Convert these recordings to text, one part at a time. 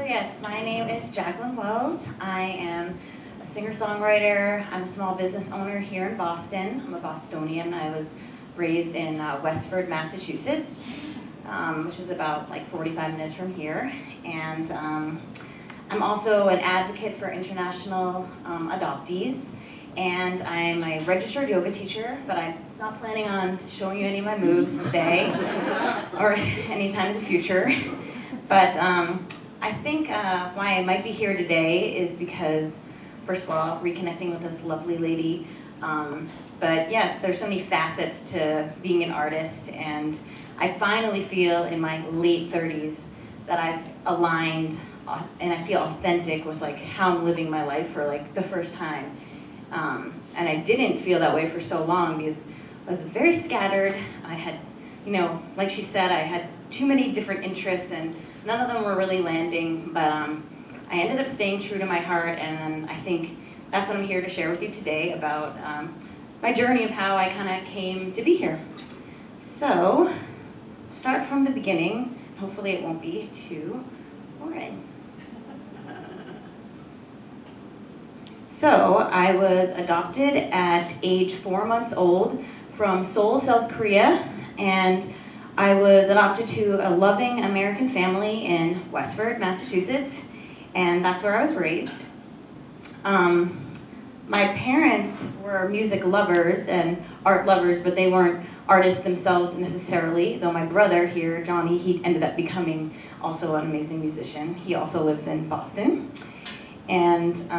yes, my name is Jacqueline Wells. I am a singer-songwriter. I'm a small business owner here in Boston. I'm a Bostonian. I was raised in Westford, Massachusetts, which is about like 45 minutes from here. And I'm also an advocate for international adoptees. And I'm a registered yoga teacher, but I'm not planning on showing you any of my moves today or anytime in the future. But I think why I might be here today is because, first of all, reconnecting with this lovely lady. But yes, there's so many facets to being an artist, and I finally feel in my late 30s that I've aligned and I feel authentic with like how I'm living my life for like the first time. And I didn't feel that way for so long because I was very scattered. I had, you know, like she said, I had too many different interests and none of them were really landing, but I ended up staying true to my heart, and I think that's what I'm here to share with you today about my journey of how I kind of came to be here. So, start from the beginning. Hopefully it won't be too boring. So, I was adopted at age 4 months old from Seoul, South Korea, and I was adopted to a loving American family in Westford, Massachusetts, and that's where I was raised. My parents were music lovers and art lovers, but they weren't artists themselves necessarily, though my brother here, Johnny, he ended up becoming also an amazing musician. He also lives in Boston. And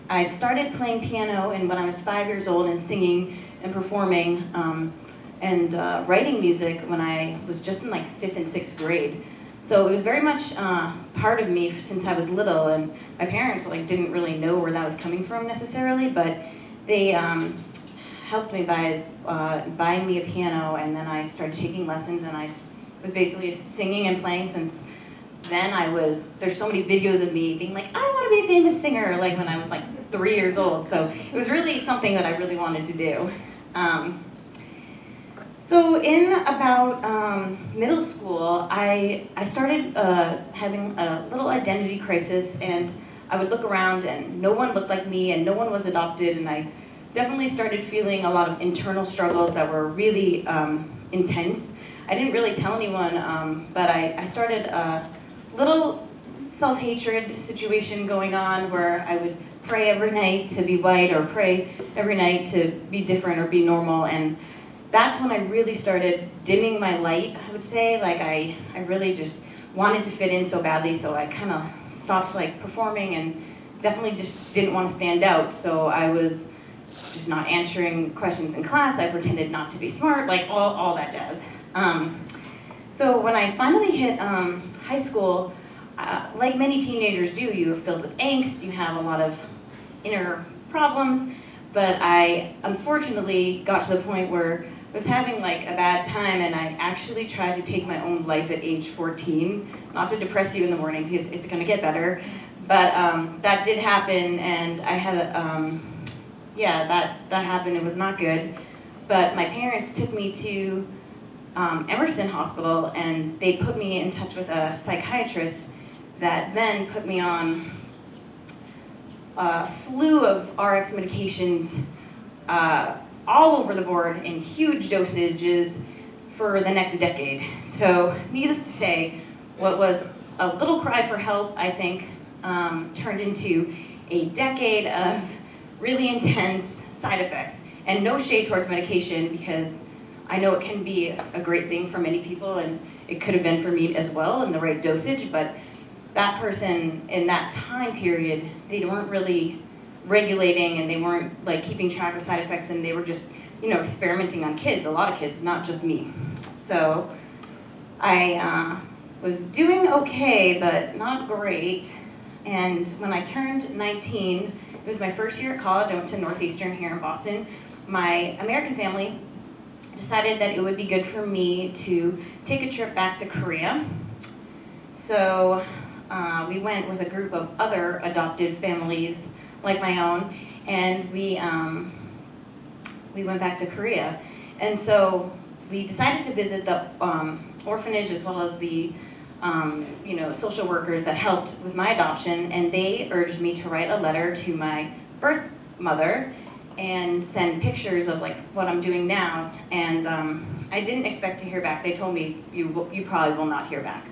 I started playing piano when I was 5 years old and singing and performing and writing music when I was just in like 5th and 6th grade. So it was very much part of me since I was little, and my parents like didn't really know where that was coming from necessarily, but they helped me by buying me a piano, and then I started taking lessons, and I was basically singing and playing since then. There's so many videos of me being like, I want to be a famous singer, like when I was like 3 years old. So it was really something that I really wanted to do. So in about middle school, I started having a little identity crisis, and I would look around and no one looked like me and no one was adopted, and I definitely started feeling a lot of internal struggles that were really intense. I didn't really tell anyone, but I started a little self-hatred situation going on where I would pray every night to be white or pray every night to be different or be normal, and that's when I really started dimming my light, I would say. Like I really just wanted to fit in so badly, so I kind of stopped like performing and definitely just didn't want to stand out. So I was just not answering questions in class. I pretended not to be smart, like all that jazz. So when I finally hit high school, like many teenagers do, you're filled with angst, you have a lot of inner problems, but I unfortunately got to the point where I was having like a bad time, and I actually tried to take my own life at age 14. Not to depress you in the morning, because it's gonna get better, but that did happen, and I had that happened. It was not good, but my parents took me to Emerson Hospital, and they put me in touch with a psychiatrist that then put me on a slew of RX medications all over the board in huge dosages for the next decade. So needless to say, what was a little cry for help, I think, turned into a decade of really intense side effects. And no shade towards medication, because I know it can be a great thing for many people, and it could have been for me as well in the right dosage, but that person in that time period, they weren't really regulating, and they weren't like keeping track of side effects, and they were just, you know, experimenting on kids, a lot of kids, not just me. So I was doing okay, but not great. And when I turned 19, it was my first year at college. I went to Northeastern here in Boston. My American family decided that it would be good for me to take a trip back to Korea. So we went with a group of other adopted families like my own, and we went back to Korea. And so we decided to visit the orphanage as well as the social workers that helped with my adoption, and they urged me to write a letter to my birth mother and send pictures of like what I'm doing now. And I didn't expect to hear back. They told me you probably will not hear back.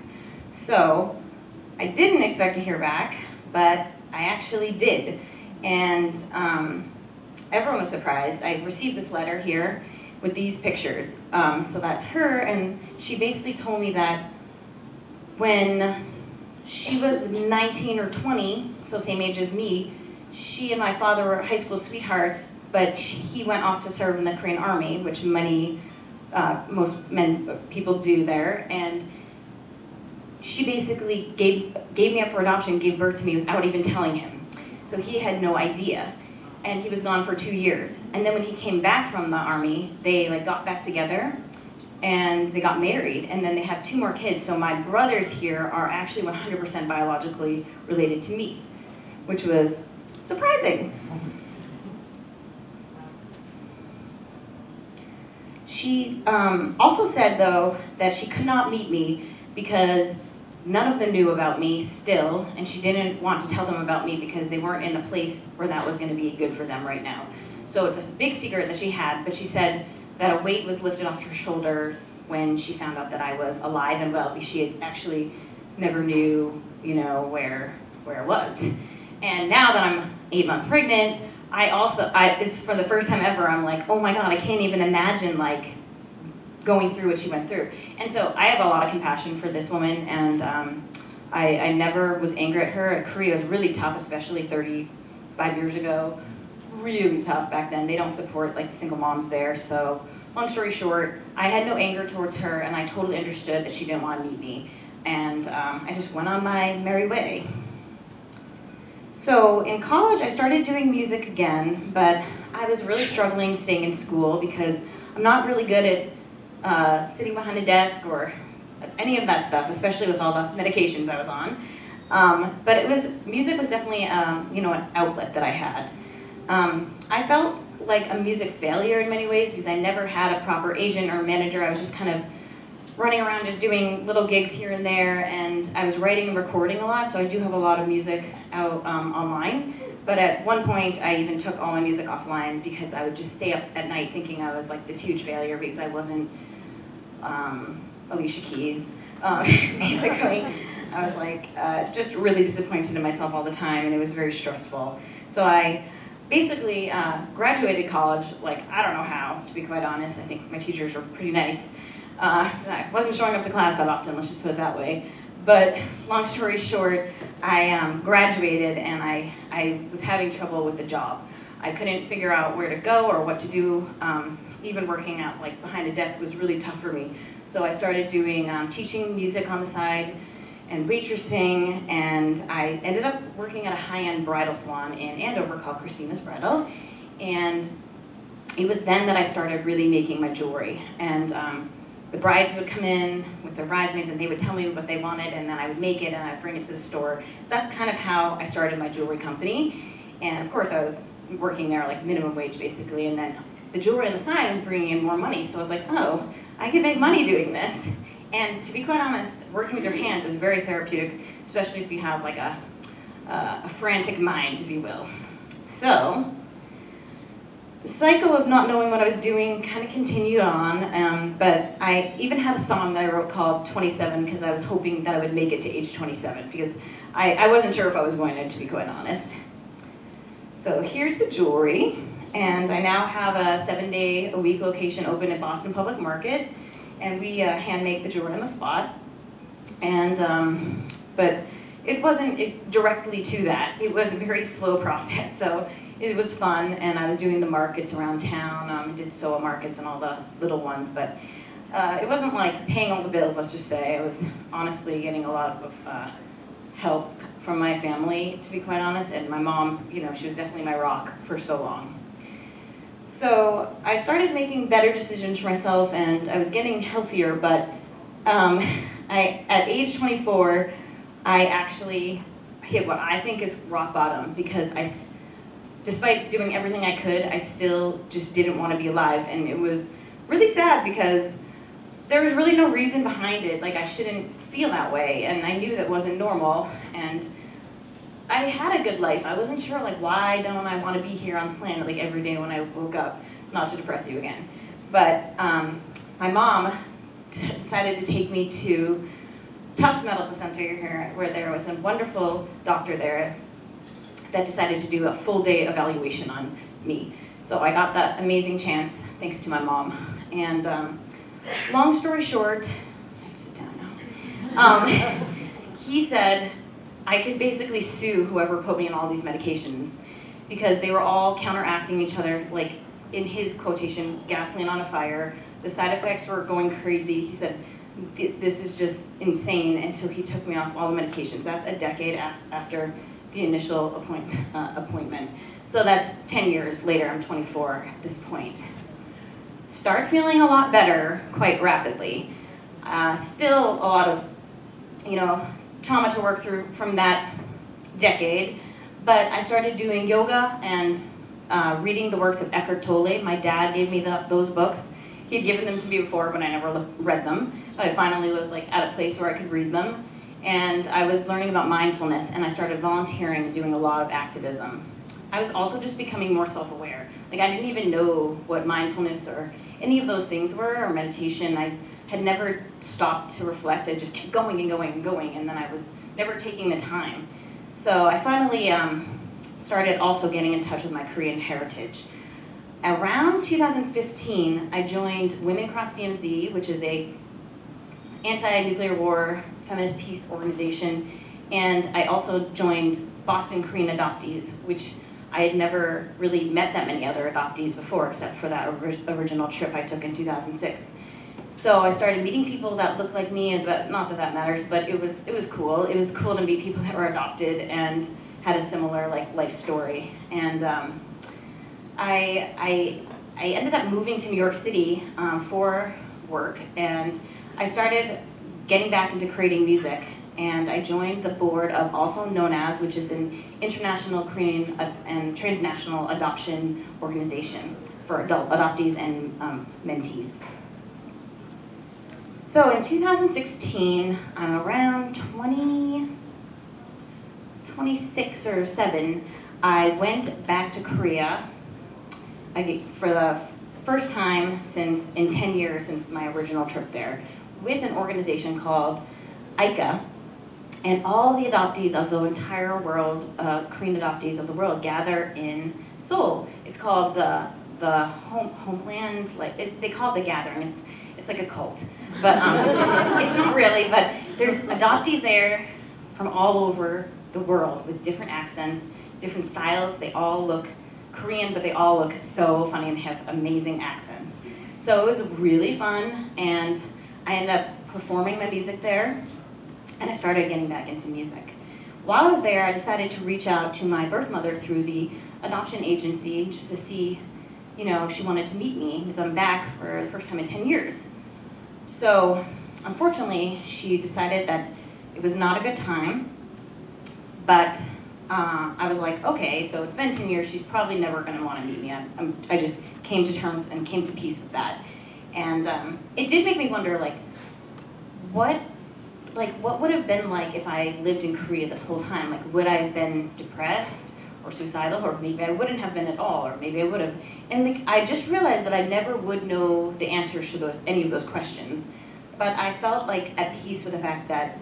So I didn't expect to hear back, but I actually did. And everyone was surprised. I received this letter here with these pictures. So that's her, and she basically told me that when she was 19 or 20, so same age as me, she and my father were high school sweethearts, but he went off to serve in the Korean Army, which most people do there, and she basically gave me up for adoption, gave birth to me without even telling him. So he had no idea, and he was gone for 2 years. And then when he came back from the Army, they got back together, and they got married, and then they have 2 more kids. So my brothers here are actually 100% biologically related to me, which was surprising. She also said, though, that she could not meet me because none of them knew about me still, and she didn't want to tell them about me because they weren't in a place where that was going to be good for them right now. So it's a big secret that she had, but she said that a weight was lifted off her shoulders when she found out that I was alive and well, because she had actually never knew, where it was. And now that I'm 8 months pregnant, it's for the first time ever, I'm like, oh my God, I can't even imagine going through what she went through. And so I have a lot of compassion for this woman, and I never was angry at her. Korea was really tough, especially 35 years ago. Really tough back then. They don't support the single moms there. So long story short, I had no anger towards her, and I totally understood that she didn't want to meet me. And I just went on my merry way. So in college, I started doing music again, but I was really struggling staying in school because I'm not really good at sitting behind a desk or any of that stuff, especially with all the medications I was on. But music was definitely an outlet that I had. I felt like a music failure in many ways because I never had a proper agent or manager. I was just kind of running around just doing little gigs here and there, and I was writing and recording a lot, so I do have a lot of music out online. But at one point, I even took all my music offline because I would just stay up at night thinking I was this huge failure because I wasn't Alicia Keys. Basically, I was just really disappointed in myself all the time, and it was very stressful. So I basically graduated college, I don't know how, to be quite honest. I think my teachers were pretty nice. I wasn't showing up to class that often, let's just put it that way. But long story short, I graduated, and I was having trouble with the job. I couldn't figure out where to go or what to do. Even working out behind a desk was really tough for me. So I started doing teaching music on the side and waitressing, and I ended up working at a high-end bridal salon in Andover called Christina's Bridal. And it was then that I started really making my jewelry. And the brides would come in with their bridesmaids, and they would tell me what they wanted, and then I would make it and I'd bring it to the store. That's kind of how I started my jewelry company. And of course I was working there minimum wage basically, and then the jewelry on the side was bringing in more money. So I was like, oh, I could make money doing this. And to be quite honest, working with your hands is very therapeutic, especially if you have a frantic mind, if you will. So the cycle of not knowing what I was doing kind of continued on, but I even had a song that I wrote called 27 because I was hoping that I would make it to age 27 because I wasn't sure if I was going to be quite honest. So here's the jewelry, and I now have a 7-day-a-week location open at Boston Public Market, and we hand make the jewelry on the spot. And but it wasn't directly to that. It was a very slow process. So it was fun, and I was doing the markets around town, did SOA markets and all the little ones, but it wasn't paying all the bills, let's just say. I was honestly getting a lot of help from my family, to be quite honest, and my mom, she was definitely my rock for so long. So I started making better decisions for myself, and I was getting healthier, but at age 24, I actually hit what I think is rock bottom because despite doing everything I could, I still just didn't want to be alive. And it was really sad because there was really no reason behind it. Like, I shouldn't feel that way, and I knew that wasn't normal, and I had a good life. I wasn't sure, like, why don't I want to be here on the planet, like, every day when I woke up, not to depress you again. But my mom decided to take me to Tufts Medical Center here, where there was a wonderful doctor there that decided to do a full day evaluation on me. So I got that amazing chance, thanks to my mom. And long story short, I have to sit down now. He said I could basically sue whoever put me on all these medications because they were all counteracting each other, like in his quotation, gasoline on a fire. The side effects were going crazy. He said, this is just insane, until he took me off all the medications. That's a decade after the initial appointment. So that's 10 years later. I'm 24 at this point. Start feeling a lot better quite rapidly. Still a lot of, trauma to work through from that decade, but I started doing yoga and reading the works of Eckhart Tolle. My dad gave me those books. He had given them to me before, but I never read them. But I finally was like at a place where I could read them. And I was learning about mindfulness, and I started volunteering and doing a lot of activism. I was also just becoming more self-aware. Like, I didn't even know what mindfulness or any of those things were, or meditation. I had never stopped to reflect. I just kept going and going and going, and then I was never taking the time. So I finally started also getting in touch with my Korean heritage. Around 2015, I joined Women Across DMZ, which is a anti-nuclear war feminist peace organization, and I also joined Boston Korean Adoptees, which I had never really met that many other adoptees before, except for that original trip I took in 2006. So I started meeting people that looked like me, but not that that matters, but it was cool. It was cool to meet people that were adopted and had a similar life story. And I ended up moving to New York City for work, and I started getting back into creating music. And I joined the board of Also Known As, which is an international Korean and transnational adoption organization for adult adoptees and mentees. So in 2016, around 26 or 7, I went back to Korea for the first time in 10 years since my original trip there, with an organization called ICA. And all the adoptees of the entire world, Korean adoptees of the world, gather in Seoul. It's called the Homeland, they call it the Gathering. It's like a cult, but it's not really. But there's adoptees there from all over the world with different accents, different styles. They all look Korean, but they all look so funny and have amazing accents. So it was really fun, and I ended up performing my music there. And I started getting back into music. While I was there, I decided to reach out to my birth mother through the adoption agency just to see, if she wanted to meet me, because I'm back for the first time in 10 years. So, unfortunately, she decided that it was not a good time, but I was like, okay, so it's been 10 years, she's probably never gonna wanna meet me. I just came to terms and came to peace with that. And it did make me wonder, what would have been like if I lived in Korea this whole time? Would I have been depressed or suicidal, or maybe I wouldn't have been at all, or maybe I would have. And I just realized that I never would know the answers to any of those questions. But I felt at peace with the fact that,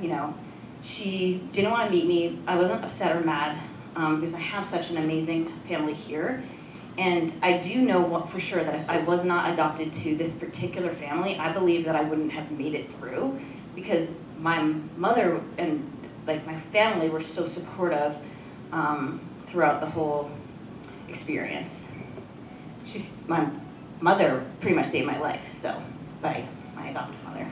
she didn't want to meet me. I wasn't upset or mad because I have such an amazing family here. And I do know for sure that if I was not adopted to this particular family, I believe that I wouldn't have made it through, because my mother and my family were so supportive throughout the whole experience. My mother pretty much saved my life, by my adoptive mother.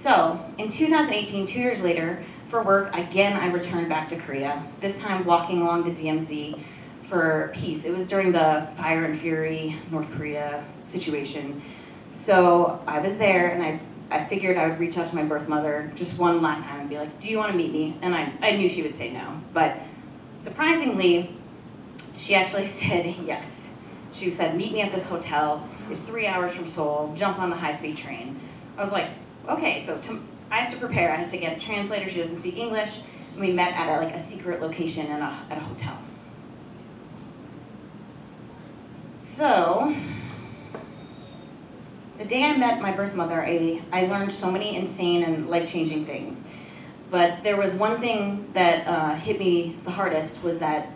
So in 2018, 2 years later, for work, again I returned back to Korea, this time walking along the DMZ for peace. It was during the Fire and Fury North Korea situation. So I was there, and I figured I would reach out to my birth mother just one last time and be like, do you want to meet me? And I knew she would say no, but surprisingly, she actually said yes. She said, meet me at this hotel. It's 3 hours from Seoul. Jump on the high-speed train. I was like, okay, so I have to prepare. I have to get a translator. She doesn't speak English. And we met at a secret location at a hotel. So, the day I met my birth mother, I learned so many insane and life-changing things. But there was one thing that hit me the hardest, was that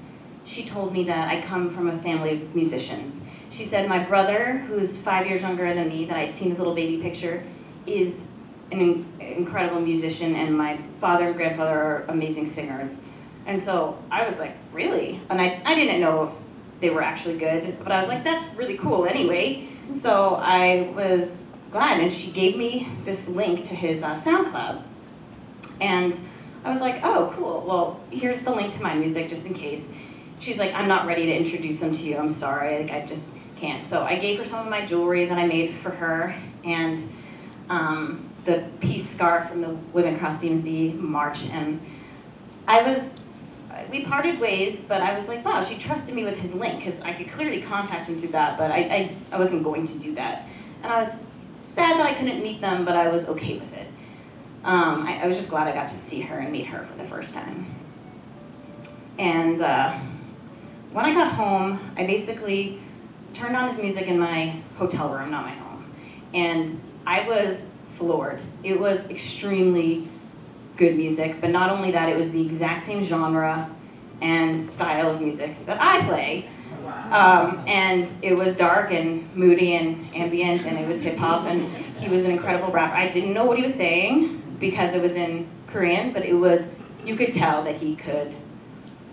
she told me that I come from a family of musicians. She said my brother, who's 5 years younger than me, that I'd seen his little baby picture, is an incredible musician, and my father and grandfather are amazing singers. And so I was like, really? And I didn't know if they were actually good, but I was like, that's really cool anyway. So I was glad, and she gave me this link to his SoundCloud. And I was like, oh, cool, well, here's the link to my music, just in case. She's like, I'm not ready to introduce them to you, I'm sorry, like, I just can't. So I gave her some of my jewelry that I made for her, and the peace scarf from the Women Across DMZ March, and we parted ways, but I was like, wow, she trusted me with his link, because I could clearly contact him through that, but I wasn't going to do that. And I was sad that I couldn't meet them, but I was okay with it. I was just glad I got to see her and meet her for the first time. And when I got home, I basically turned on his music in my hotel room, not my home. And I was floored. It was extremely good music, but not only that, it was the exact same genre and style of music that I play. And it was dark and moody and ambient, and it was hip hop, and he was an incredible rapper. I didn't know what he was saying because it was in Korean, but you could tell that he could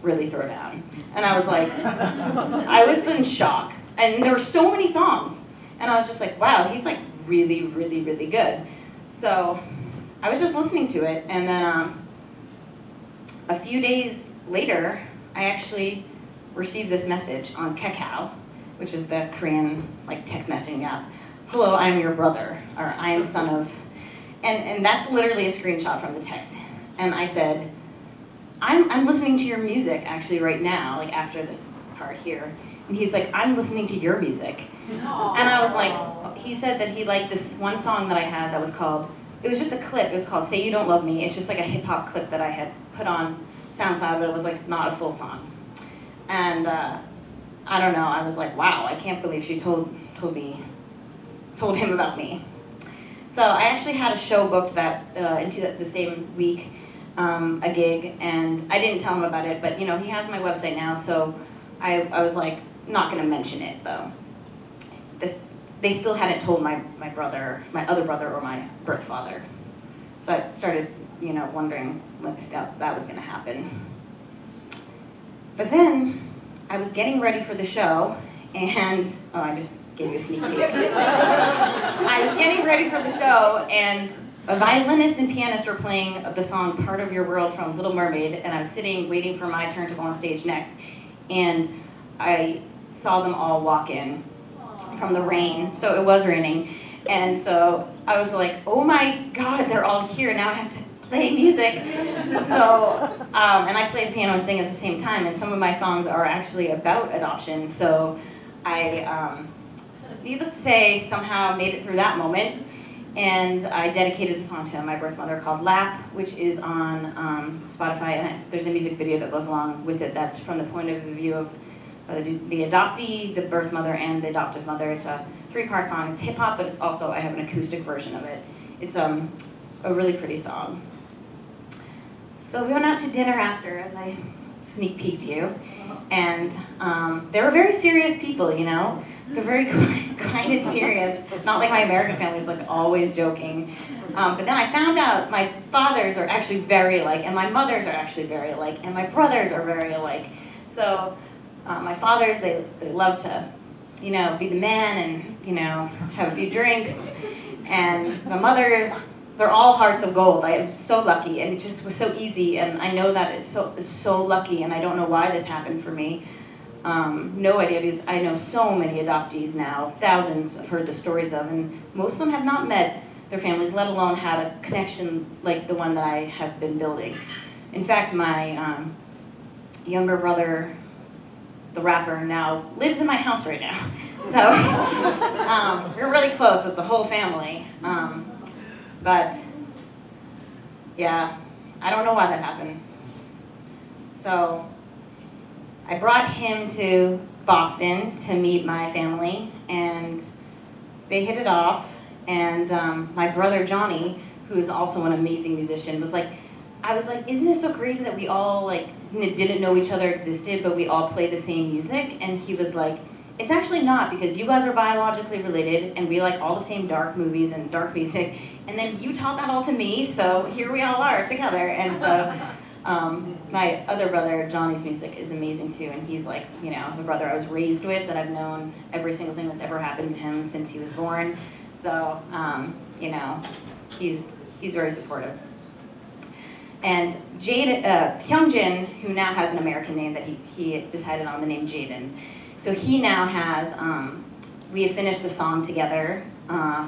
really throw down. And I was like, I was in shock. And there were so many songs, and I was just like, wow, he's like really, really, really good. So I was just listening to it, and then a few days later, I actually received this message on Kakao, which is the Korean like text messaging app. Hello, I am your brother, or I am son of, and that's literally a screenshot from the text. And I said, I'm listening to your music actually right now, like after this part here. And he's like, I'm listening to your music. Aww. And I was like, he said that he liked this one song that I had that was called, it was just a clip, it was called Say You Don't Love Me. It's just like a hip hop clip that I had put on SoundCloud, but it was like not a full song. And I don't know, I was like, wow, I can't believe she told him about me. So I actually had a show booked into the same week, a gig, and I didn't tell him about it, but you know, he has my website now, so I was like, not gonna mention it though. They still hadn't told my other brother or my birth father. So I started, you know, wondering if that was gonna happen. But then I was getting ready for the show, and I just gave you a sneak peek. I was getting ready for the show, and a violinist and pianist were playing the song Part of Your World from Little Mermaid, and I was sitting waiting for my turn to go on stage next, and I saw them all walk in from the rain, so it was raining, and so I was like, oh my god, they're all here, now I have to play music. So, and I played piano and sing at the same time, and some of my songs are actually about adoption, so I, needless to say, somehow made it through that moment, and I dedicated a song to my birth mother called Lap, which is on Spotify, and there's a music video that goes along with it that's from the point of view of the adoptee, the birth mother, and the adoptive mother. It's a 3-part song. It's hip hop, but it's also, I have an acoustic version of it. It's a really pretty song. So we went out to dinner after, as I sneak peeked you, and they were very serious people, you know? They're very kind and serious, not like my American family is like always joking. But then I found out my fathers are actually very alike, and my mothers are actually very alike, and my brothers are very alike. So my fathers, they love to, you know, be the man and, you know, have a few drinks. And the mothers, they're all hearts of gold. I was so lucky, and it just was so easy, and I know that it's so lucky, and I don't know why this happened for me. No idea, because I know so many adoptees now, thousands I've heard the stories of, and most of them have not met their families, let alone had a connection like the one that I have been building. In fact, my younger brother, the rapper, now lives in my house right now. So we're really close with the whole family. But yeah, I don't know why that happened. So I brought him to Boston to meet my family, and they hit it off. And my brother Johnny, who is also an amazing musician, was like, I was like, isn't it so crazy that we all like didn't know each other existed, but we all play the same music? And he was like, it's actually not, because you guys are biologically related, and we like all the same dark movies and dark music, and then you taught that all to me, so here we all are together. And so my other brother, Johnny's music is amazing too, and he's like, you know, the brother I was raised with, that I've known every single thing that's ever happened to him since he was born. So, you know, he's very supportive. And Hyunjin, who now has an American name that he decided on the name Jaden. So he now has, we have finished the song together,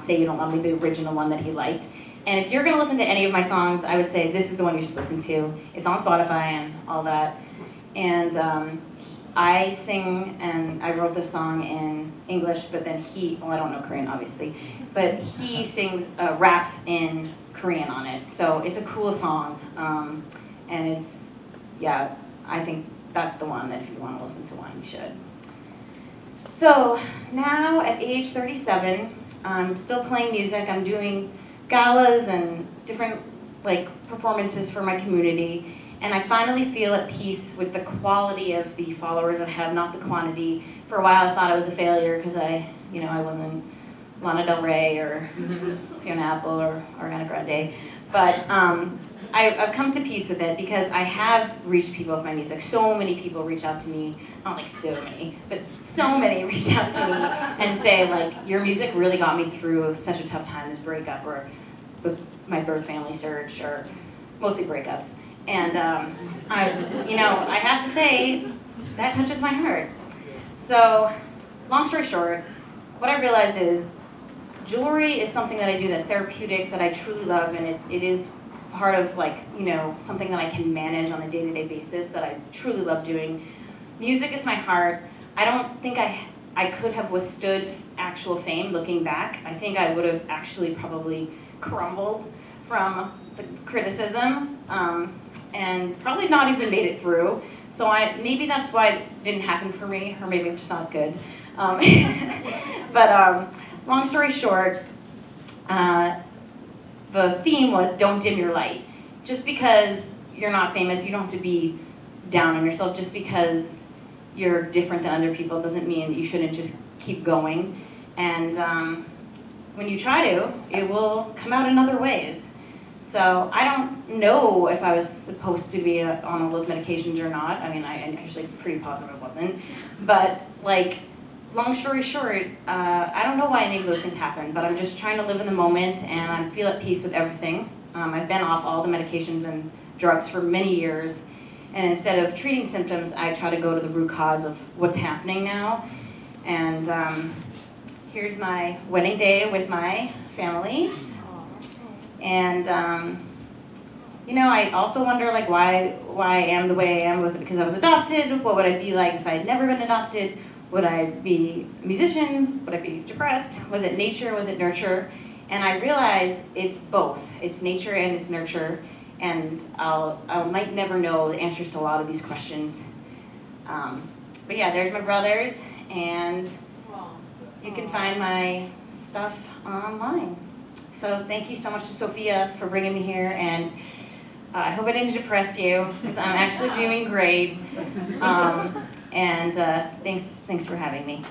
Say You Don't Love Me, the original one that he liked. And if you're gonna listen to any of my songs, I would say this is the one you should listen to. It's on Spotify and all that. And I sing, and I wrote this song in English, but then well, I don't know Korean, obviously, but he sings, raps in Korean on it. So it's a cool song, and it's, yeah, I think that's the one that if you want to listen to one, you should. So now at age 37, I'm still playing music. I'm doing galas and different like performances for my community, and I finally feel at peace with the quality of the followers I have, not the quantity. For a while I thought I was a failure because I wasn't Lana Del Rey or Fiona Apple or Ariana Grande, but I've come to peace with it because I have reached people with my music. So many people reach out to me, not like so many, but so many reach out to me and say like, your music really got me through such a tough time, this breakup or my birth family search, or mostly breakups. And I have to say, that touches my heart. So, long story short, what I realized is jewelry is something that I do that's therapeutic, that I truly love, and it is part of like, something that I can manage on a day-to-day basis that I truly love doing. Music is my heart. I don't think I could have withstood actual fame looking back. I think I would have actually probably crumbled from the criticism and probably not even made it through. So maybe that's why it didn't happen for me, or maybe I'm just not good. But long story short, the theme was don't dim your light. Just because you're not famous, you don't have to be down on yourself. Just because you're different than other people doesn't mean you shouldn't just keep going. And when you try to, it will come out in other ways. So I don't know if I was supposed to be on all those medications or not. I mean, I'm actually pretty positive I wasn't. But like, long story short, I don't know why any of those things happen, but I'm just trying to live in the moment, and I feel at peace with everything. I've been off all the medications and drugs for many years, and instead of treating symptoms, I try to go to the root cause of what's happening now. And here's my wedding day with my families. And I also wonder like why I am the way I am. Was it because I was adopted? What would I be like if I had never been adopted? Would I be a musician? Would I be depressed? Was it nature? Was it nurture? And I realized it's both. It's nature and it's nurture. And I might never know the answers to a lot of these questions. But yeah, there's my brothers, and you can find my stuff online. So thank you so much to Sophia for bringing me here, and I hope I didn't depress you, because I'm actually doing great. And thanks for having me.